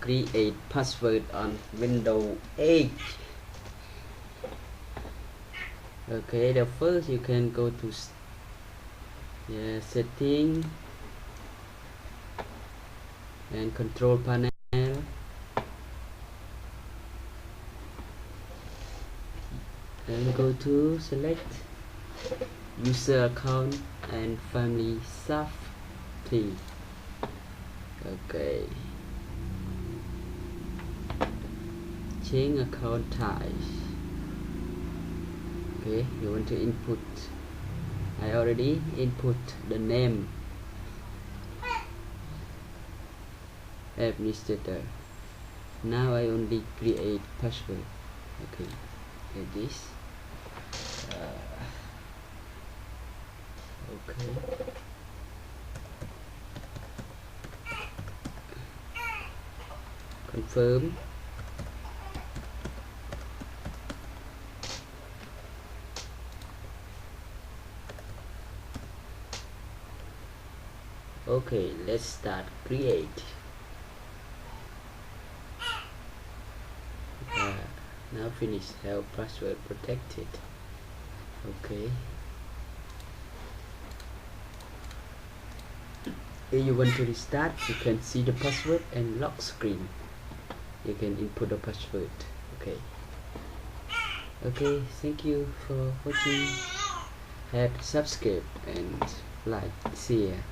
create password on Windows 8. Okay, the first you can go to setting and control panel, and go to select user account and family safety. Okay, change account type. Okay, you want to input. I already input the name administrator. Now I only create password. Okay, get this. Okay, confirm. Okay, let's start create. Now finish. Have password protected. Okay, if you want to restart, you can see the password and lock screen. You can input the password. Okay, thank you for watching. Subscribe and like, share.